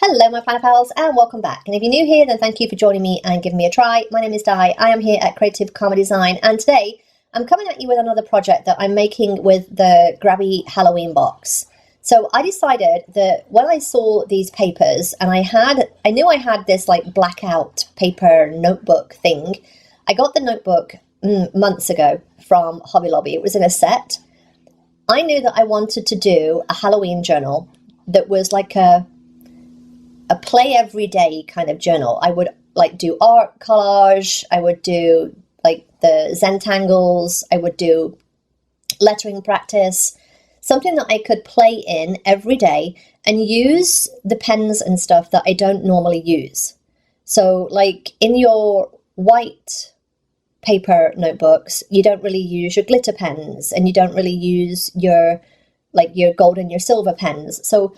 Hello my planner pals and welcome back, and if you're new here then thank you for joining me and giving me a try. My name is Di, I am here at Creative Karma Design, and today I'm coming at you with another project that I'm making with the Grabie Halloween box. So I decided that when I saw these papers and I knew I had this like blackout paper notebook thing. I got the notebook months ago from Hobby Lobby. It was in a set. I knew that I wanted to do a Halloween journal that was like a play every day kind of journal. I would like do art collage, I would do like the Zentangles, I would do lettering practice, something that I could play in every day and use the pens and stuff that I don't normally use. So like in your white paper notebooks, you don't really use your glitter pens and you don't really use your gold and your silver pens. So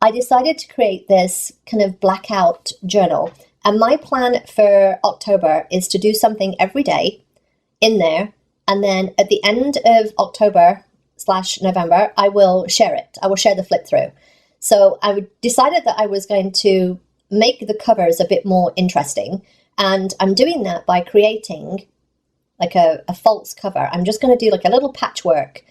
I decided to create this kind of blackout journal, and my plan for October is to do something every day in there, and then at the end of October/November, I will share it. I will share the flip through. So I decided that I was going to make the covers a bit more interesting, and I'm doing that by creating like a false cover. I'm just going to do like a little patchwork.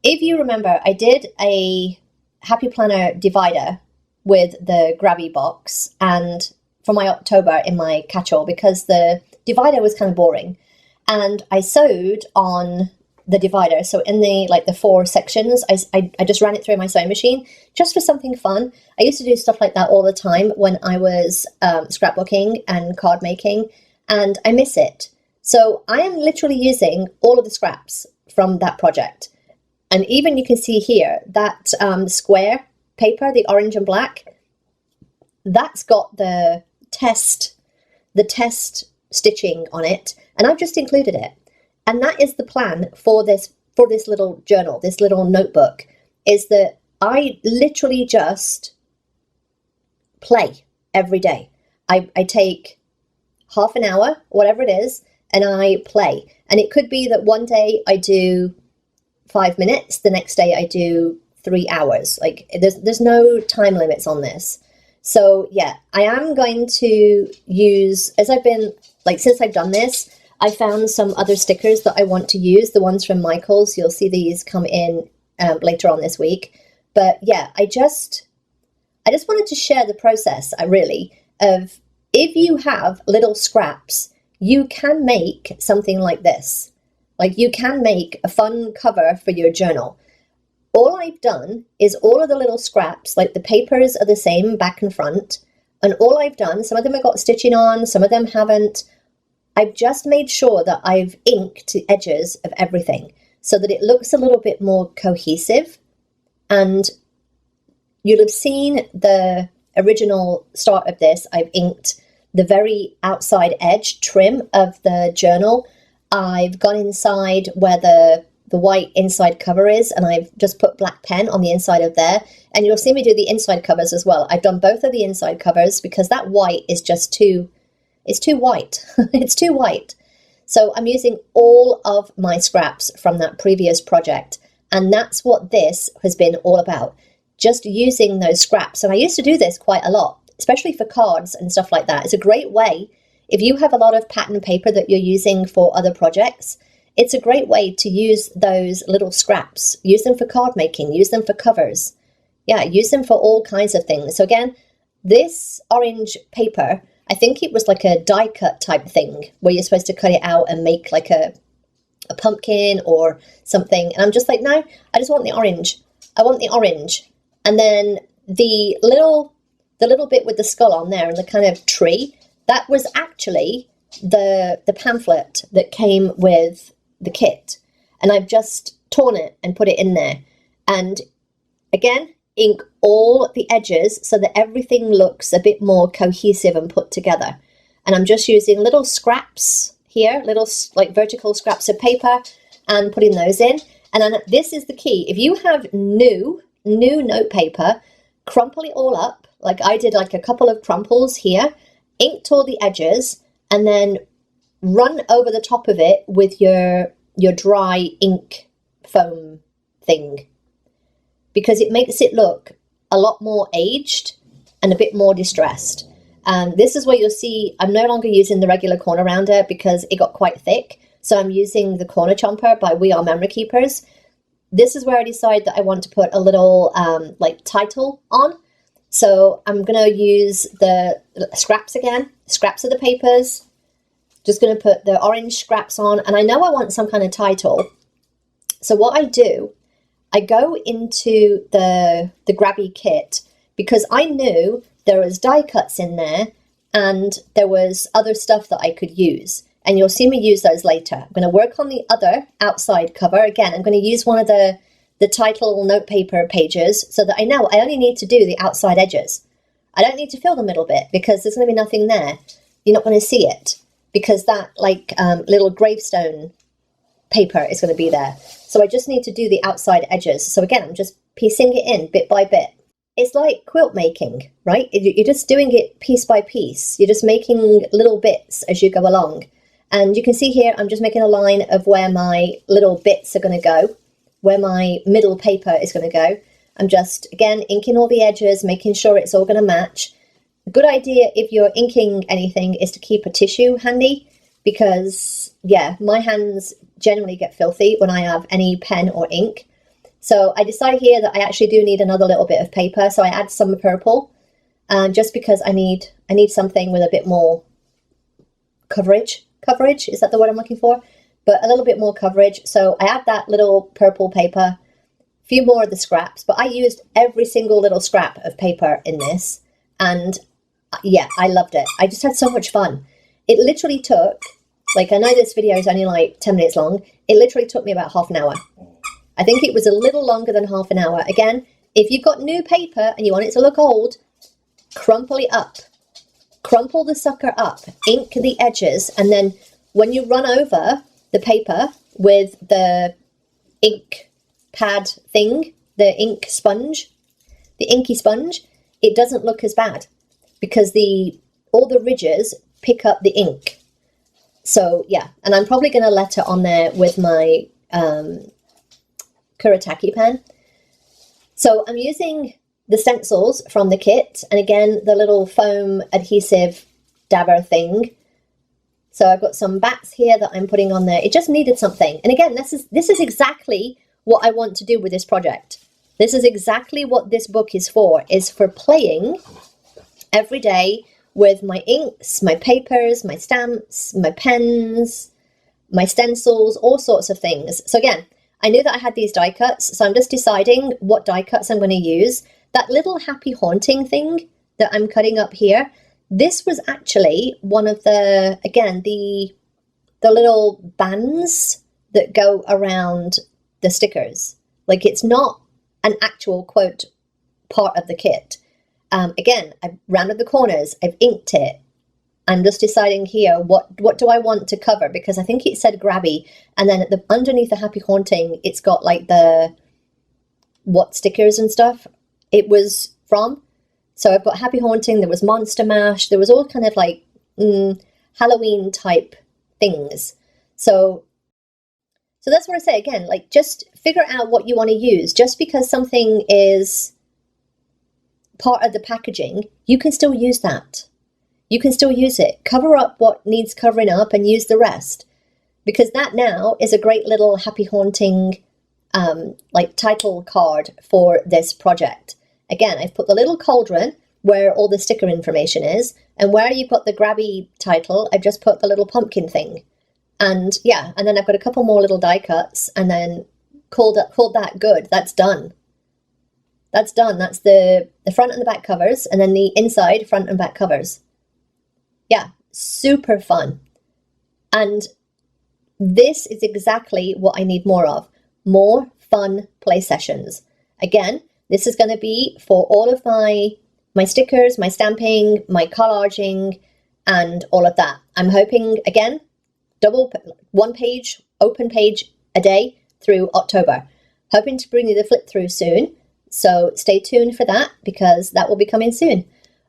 If you remember, I did a Happy Planner divider with the Grabie box and for my October in my catch-all because the divider was kind of boring, and I sewed on the divider. So in the 4 sections, I just ran it through my sewing machine just for something fun. I used to do stuff like that all the time when I was scrapbooking and card making, and I miss it. So I am literally using all of the scraps from that project. And even you can see here that square paper, the orange and black, that's got the test stitching on it, and I've just included it. And that is the plan for this little journal, this little notebook, is that I literally just play every day. I take half an hour, whatever it is, and I play. And it could be that one day I do 5 minutes, the next day I do 3 hours. Like there's no time limits on this. So yeah, I am going to use, since I've done this, I found some other stickers that I want to use, the ones from Michaels. You'll see these come in later on this week. But yeah, I just wanted to share the process, really, of if you have little scraps, you can make something like this. Like you can make a fun cover for your journal. All I've done is all of the little scraps, like the papers are the same back and front. And all I've done, some of them have got stitching on, some of them haven't. I've just made sure that I've inked the edges of everything so that it looks a little bit more cohesive. And you'll have seen the original start of this. I've inked the very outside edge trim of the journal. I've gone inside where the white inside cover is, and I've just put black pen on the inside of there. And you'll see me do the inside covers as well. I've done both of the inside covers because that white is just it's too white. It's too white. So I'm using all of my scraps from that previous project. And that's what this has been all about. Just using those scraps. And I used to do this quite a lot, especially for cards and stuff like that. It's a great way. If you have a lot of pattern paper that you're using for other projects, it's a great way to use those little scraps. Use them for card making, use them for covers. Yeah, use them for all kinds of things. So again, this orange paper, I think it was like a die cut type thing where you're supposed to cut it out and make like a pumpkin or something. And I'm just like, no, I just want the orange. I want the orange. And then the little bit with the skull on there and the kind of tree, that was actually the pamphlet that came with the kit. And I've just torn it and put it in there. And again, ink all the edges so that everything looks a bit more cohesive and put together. And I'm just using little scraps here, little like vertical scraps of paper, and putting those in. And then this is the key. If you have new note paper, crumple it all up. Like I did like a couple of crumples here, inked all the edges, and then run over the top of it with your dry ink foam thing, because it makes it look a lot more aged and a bit more distressed. And this is where you'll see I'm no longer using the regular corner rounder because it got quite thick. So I'm using the corner chomper by We Are Memory Keepers. This is where I decide that I want to put a little like title on. So I'm going to use the scraps again, scraps of the papers. Just going to put the orange scraps on. And I know I want some kind of title. So what I do, I go into the Grabie kit because I knew there was die cuts in there and there was other stuff that I could use. And you'll see me use those later. I'm going to work on the other outside cover. Again, I'm going to use one of the title notepaper pages so that I know I only need to do the outside edges. I don't need to fill the middle bit because there's going to be nothing there. You're not going to see it because that like little gravestone paper is going to be there. So I just need to do the outside edges. So again, I'm just piecing it in bit by bit. It's like quilt making, right? You're just doing it piece by piece. You're just making little bits as you go along. And you can see here, I'm just making a line of where my little bits are going to go, where my middle paper is going to go. I'm just, again, inking all the edges, making sure it's all going to match. A good idea if you're inking anything is to keep a tissue handy because, yeah, my hands generally get filthy when I have any pen or ink. So I decide here that I actually do need another little bit of paper. So I add some purple just because I need something with a bit more coverage. Coverage, is that the word I'm looking for? But a little bit more coverage. So I add that little purple paper, a few more of the scraps, but I used every single little scrap of paper in this. And yeah, I loved it. I just had so much fun. It literally took, like I know this video is only like 10 minutes long. It literally took me about half an hour. I think it was a little longer than half an hour. Again, if you've got new paper and you want it to look old, crumple it up. Crumple the sucker up, ink the edges, and then when you run over the paper with the ink pad thing, the ink sponge, the inky sponge, it doesn't look as bad because all the ridges pick up the ink. So yeah, and I'm probably going to letter on there with my Kuretake pen. So I'm using the stencils from the kit, and again, the little foam adhesive dabber thing. So I've got some bats here that I'm putting on there. It just needed something. And again, this is exactly what I want to do with this project. This is exactly what this book is for playing every day with my inks, my papers, my stamps, my pens, my stencils, all sorts of things. So again, I knew that I had these die cuts, so I'm just deciding what die cuts I'm going to use. That little happy haunting thing that I'm cutting up here, this was actually one of the, again, the little bands that go around the stickers. Like it's not an actual quote part of the kit. Again, I've rounded the corners, I've inked it. I'm just deciding here what do I want to cover because I think it said Grabie, and then underneath the happy haunting, it's got like the what stickers and stuff it was from. So I've got Happy Haunting, there was Monster Mash, there was all kind of like Halloween type things. So that's what I say again, like just figure out what you want to use. Just because something is part of the packaging, you can still use that. You can still use it. Cover up what needs covering up and use the rest. Because that now is a great little Happy Haunting like title card for this project. Again, I've put the little cauldron where all the sticker information is, and where you've got the Grabie title, I've just put the little pumpkin thing. And yeah, and then I've got a couple more little die cuts, and then called that good. That's done. That's done. That's the front and the back covers, and then the inside front and back covers. Yeah, super fun. And this is exactly what I need more of. More fun play sessions. Again, this is going to be for all of my stickers, my stamping, my collaging, and all of that. I'm hoping, again, one page, open page a day through October. Hoping to bring you the flip through soon. So stay tuned for that because that will be coming soon.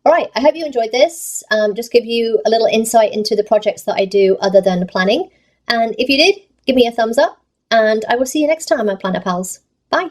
All right, I hope you enjoyed this. Just give you a little insight into the projects that I do other than planning. And if you did, give me a thumbs up. And I will see you next time, my Planner Pals. Bye.